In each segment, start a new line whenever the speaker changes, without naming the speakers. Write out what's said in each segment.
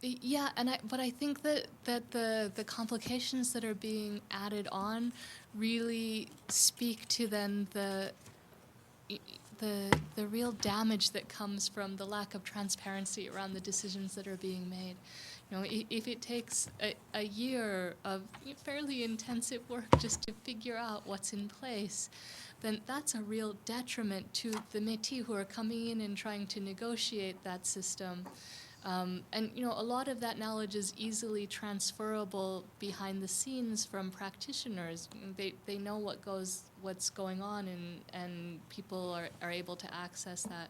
Yeah, but I think that the complications that are being added on really speak to then the real damage that comes from the lack of transparency around the decisions that are being made. If it takes a year of fairly intensive work just to figure out what's in place, then that's a real detriment to the métis who are coming in and trying to negotiate that system. And a lot of that knowledge is easily transferable behind the scenes from practitioners. They know what's going on, and people are able to access that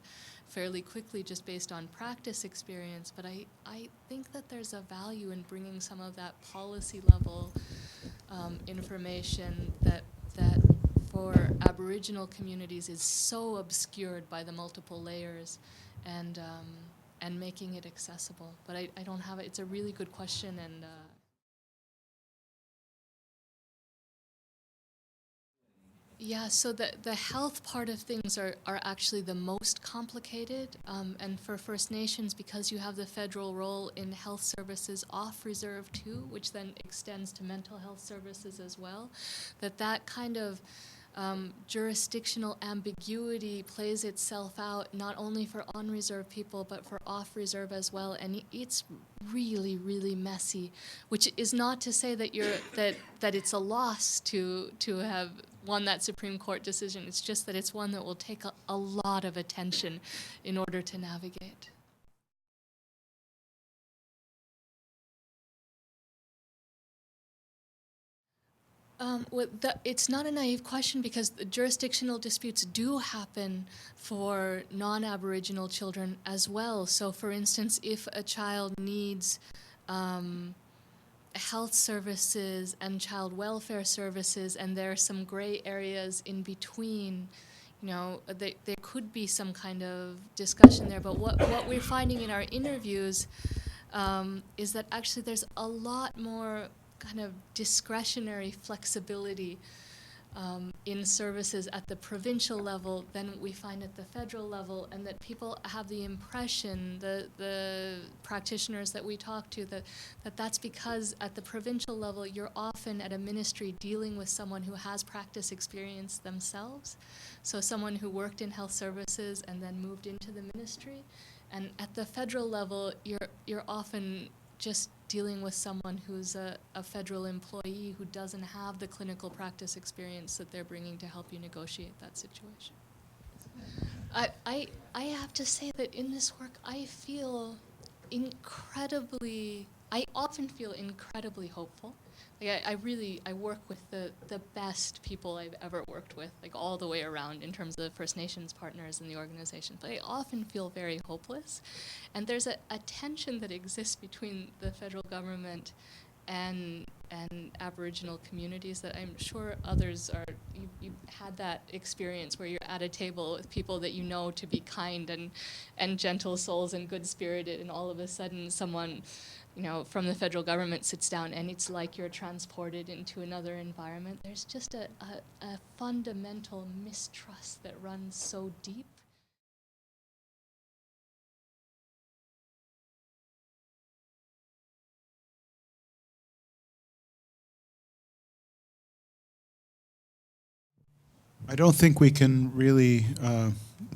fairly quickly just based on practice experience. But I think that there's a value in bringing some of that policy level information that for Aboriginal communities is so obscured by the multiple layers, and making it accessible. But I don't have it. It's a really good question, and yeah, so the health part of things are actually the most complicated, and for First Nations, because you have the federal role in health services off reserve too, which then extends to mental health services as well, that kind of jurisdictional ambiguity plays itself out not only for on-reserve people but for off-reserve as well, and it's really, really messy. Which is not to say that that it's a loss to have won that Supreme Court decision. It's just that it's one that will take a lot of attention in order to navigate. It's not a naive question, because the jurisdictional disputes do happen for non-Aboriginal children as well. So, for instance, if a child needs health services and child welfare services, and there are some gray areas in between, there could be some kind of discussion there. But what we're finding in our interviews is that actually there's a lot more kind of discretionary flexibility in services at the provincial level than we find at the federal level, and that people have the impression, the practitioners that we talk to, that's because at the provincial level you're often at a ministry dealing with someone who has practice experience themselves, so someone who worked in health services and then moved into the ministry. And at the federal level, you're often just dealing with someone who's a federal employee who doesn't have the clinical practice experience that they're bringing to help you negotiate that situation. I have to say that in this work, I often feel incredibly hopeful. Like I work with the best people I've ever worked with, like all the way around in terms of First Nations partners in the organization. But I often feel very hopeless. And there's a tension that exists between the federal government and Aboriginal communities that I'm sure others you've had that experience where you're at a table with people that you know to be kind and gentle souls and good-spirited, and all of a sudden someone from the federal government sits down and it's like you're transported into another environment. There's just a fundamental mistrust that runs so deep.
I don't think we can really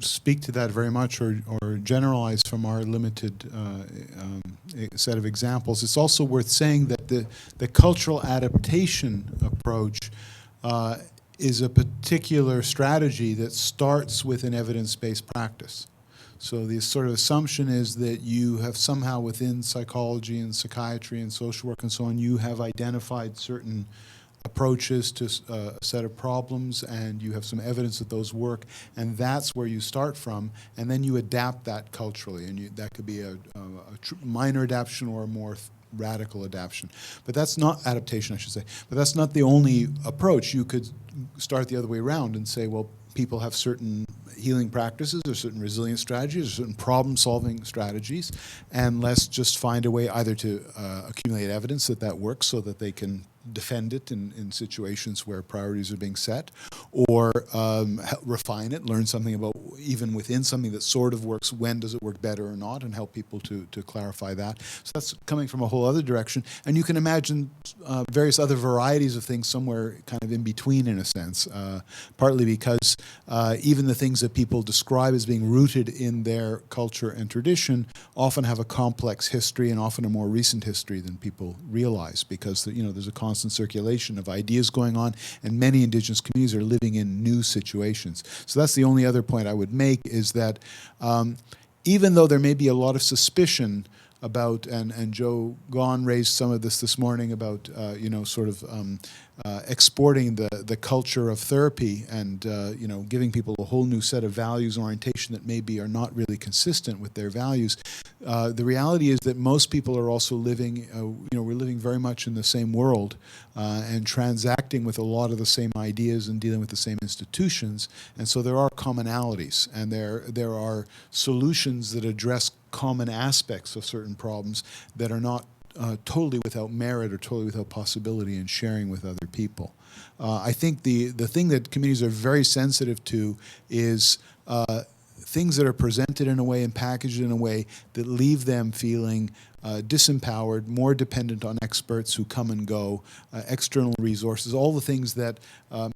speak to that very much or generalize from our limited set of examples. It's also worth saying that the cultural adaptation approach is a particular strategy that starts with an evidence-based practice. So the sort of assumption is that you have somehow within psychology and psychiatry and social work and so on, you have identified certain approaches to a set of problems, and you have some evidence that those work, and that's where you start from, and then you adapt that culturally, and that could be a minor adaptation or a more radical adaptation. But that's not adaptation, I should say. But that's not the only approach. You could start the other way around and say, well, people have certain healing practices or certain resilience strategies or certain problem-solving strategies, and let's just find a way either to accumulate evidence that works so that they can defend it in situations where priorities are being set, or refine it, learn something about, even within something that sort of works, when does it work better or not, and help people to clarify that. So that's coming from a whole other direction. And you can imagine various other varieties of things somewhere kind of in between, in a sense, partly because even the things that people describe as being rooted in their culture and tradition often have a complex history, and often a more recent history than people realize, because there's a constant circulation of ideas going on, and many Indigenous communities are living in new situations. So that's the only other point I would make, is that even though there may be a lot of suspicion about, and Joe Gaughan raised some of this morning about, exporting the culture of therapy, and giving people a whole new set of values and orientation that maybe are not really consistent with their values. The reality is that most people are also living, we're living very much in the same world, and transacting with a lot of the same ideas and dealing with the same institutions. And so there are commonalities, and there are solutions that address common aspects of certain problems that are not totally without merit or totally without possibility in sharing with other people. I think the thing that communities are very sensitive to is things that are presented in a way and packaged in a way that leave them feeling disempowered, more dependent on experts who come and go, external resources, all the things that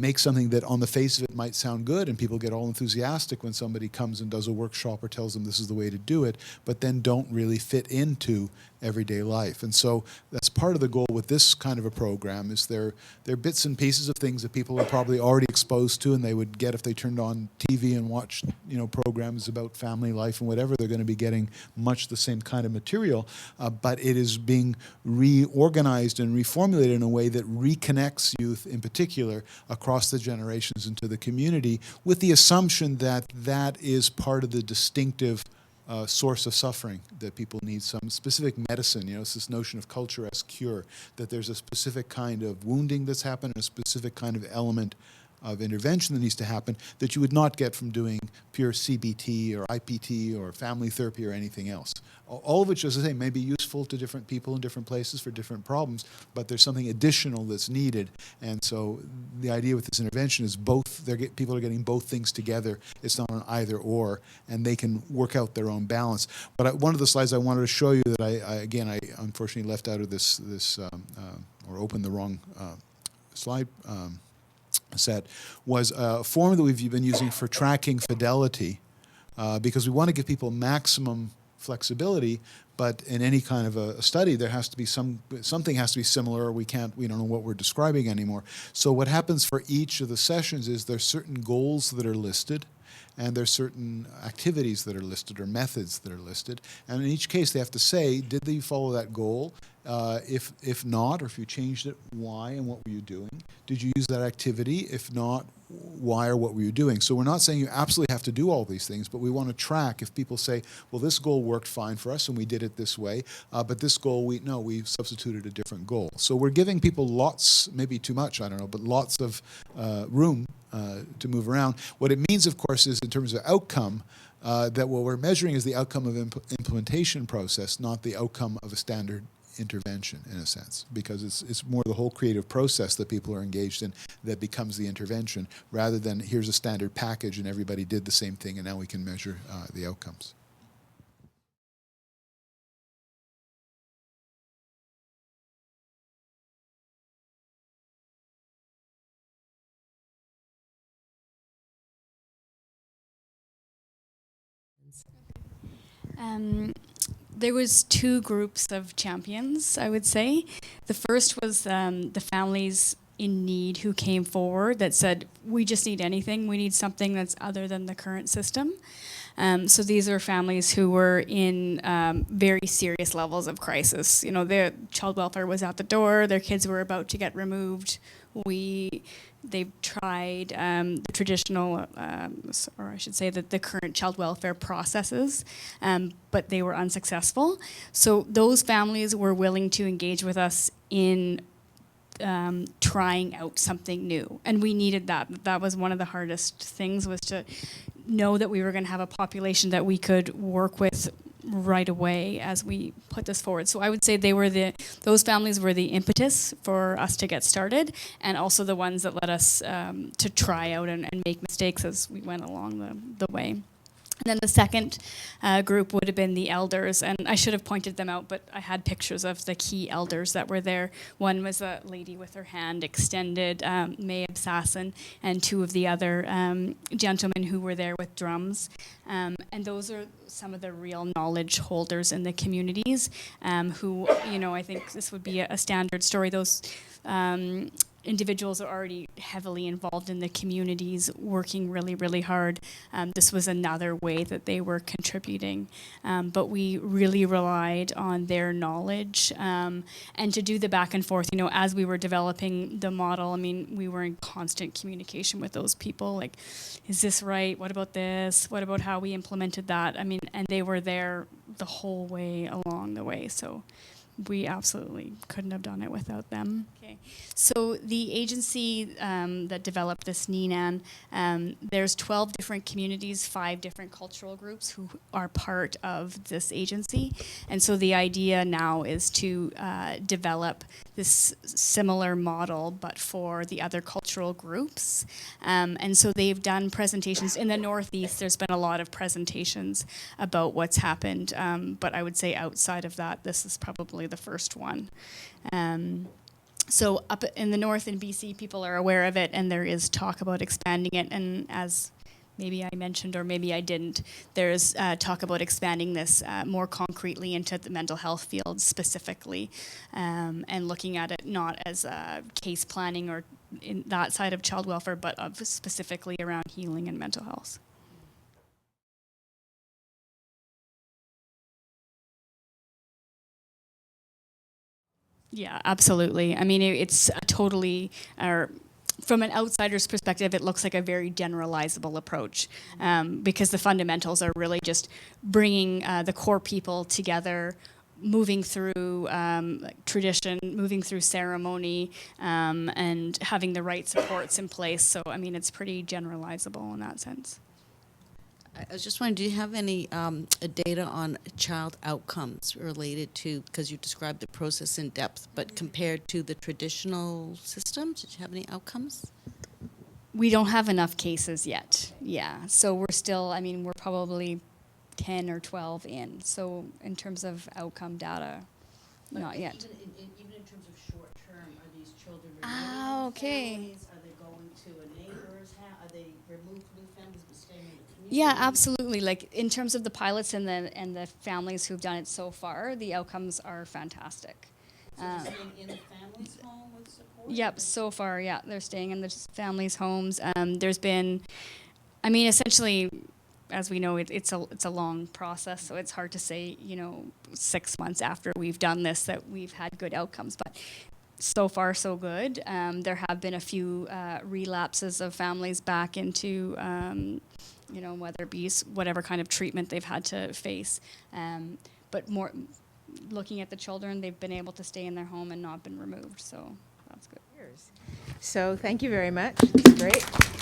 make something that on the face of it might sound good, and people get all enthusiastic when somebody comes and does a workshop or tells them this is the way to do it, but then don't really fit into everyday life. And so that's part of the goal with this kind of a program, is they're bits and pieces of things that people are probably already exposed to, and they would get if they turned on TV and watched programs about family life and whatever. They're going to be getting much the same kind of material, but it is being reorganized and reformulated in a way that reconnects youth in particular across the generations into the community, with the assumption that that is part of the distinctive source of suffering, that people need some specific medicine. It's this notion of culture as cure, that there's a specific kind of wounding that's happened, and a specific kind of element of intervention that needs to happen that you would not get from doing pure CBT or IPT or family therapy or anything else. All of which, as I say, may be useful to different people in different places for different problems, but there's something additional that's needed. And so the idea with this intervention is people are getting both things together. It's not an either or, and they can work out their own balance. But one of the slides I wanted to show you that I unfortunately left out of this or opened the wrong slide set, was a form that we've been using for tracking fidelity, because we want to give people maximum flexibility, but in any kind of a study, there has to be something has to be similar, or we don't know what we're describing anymore. So what happens for each of the sessions is there's certain goals that are listed, and there's certain activities that are listed, or methods that are listed, and in each case they have to say, did they follow that goal? If not, or if you changed it, why and what were you doing? Did you use that activity? If not, why or what were you doing? So we're not saying you absolutely have to do all these things, but we want to track if people say, well, this goal worked fine for us and we did it this way, but this goal, we substituted a different goal. So we're giving people lots, maybe too much, I don't know, but lots of room to move around. What it means, of course, is in terms of outcome, that what we're measuring is the outcome of implementation process, not the outcome of a standard intervention, in a sense, because it's more the whole creative process that people are engaged in that becomes the intervention, rather than here's a standard package and everybody did the same thing and now we can measure the outcomes.
There was two groups of champions, I would say. The first was the families in need who came forward that said, we just need anything. We need something that's other than the current system. So these are families who were in very serious levels of crisis. Their child welfare was out the door. Their kids were about to get removed. They've tried the traditional, or I should say that the current child welfare processes, but they were unsuccessful. So those families were willing to engage with us in trying out something new. And we needed that. That was one of the hardest things, was to know that we were going to have a population that we could work with right away as we put this forward. So I would say those families were the impetus for us to get started, and also the ones that led us to try out and make mistakes as we went along the way. And then the second group would have been the elders, and I should have pointed them out, but I had pictures of the key elders that were there. One was a lady with her hand extended, May Absassin, and two of the other gentlemen who were there with drums. And those are some of the real knowledge holders in the communities who, I think this would be a standard story. Those individuals are already heavily involved in the communities, working really, really hard. This was another way that they were contributing. But we really relied on their knowledge. And to do the back and forth, as we were developing the model, we were in constant communication with those people. Like, is this right? What about this? What about how we implemented that? And they were there the whole way along the way. So we absolutely couldn't have done it without them. Okay. So the agency that developed this Nenan, there's 12 different communities, 5 different cultural groups who are part of this agency. And so the idea now is to develop this similar model, but for the other cultural groups. And so they've done presentations. In the Northeast, there's been a lot of presentations about what's happened. But I would say outside of that, this is probably the first one. So up in the north in BC, people are aware of it, and there is talk about expanding it. And as maybe I mentioned, or maybe I didn't, there's talk about expanding this more concretely into the mental health field specifically, and looking at it not as case planning or in that side of child welfare, but of specifically around healing and mental health. Yeah, absolutely. It's a totally, from an outsider's perspective, it looks like a very generalizable approach because the fundamentals are really just bringing the core people together, moving through tradition, moving through ceremony, and having the right supports in place. So, it's pretty generalizable in that sense.
I was just wondering, do you have any data on child outcomes related to, because you described the process in depth, but compared to the traditional systems, did you have any outcomes?
We don't have enough cases yet, yeah. So we're still, we're probably 10 or 12 in. So in terms of outcome data, but not yet.
Even in terms of short term, are these children
removed
okay. Families? Are they going to a neighbor's house? Are they removed from the families but staying in the community?
Yeah, absolutely. Like in terms of the pilots and the families who've done it so far, the outcomes are fantastic.
So they're staying in the family's home with support?
Yep, so far, yeah, they're staying in the families' homes. There's been, essentially, as we know, it's a long process, so it's hard to say, 6 months after we've done this that we've had good outcomes. But so far, so good. There have been a few relapses of families back into, whether it be whatever kind of treatment they've had to face. But more looking at the children, they've been able to stay in their home and not been removed. So that's good.
So thank you very much. It's great.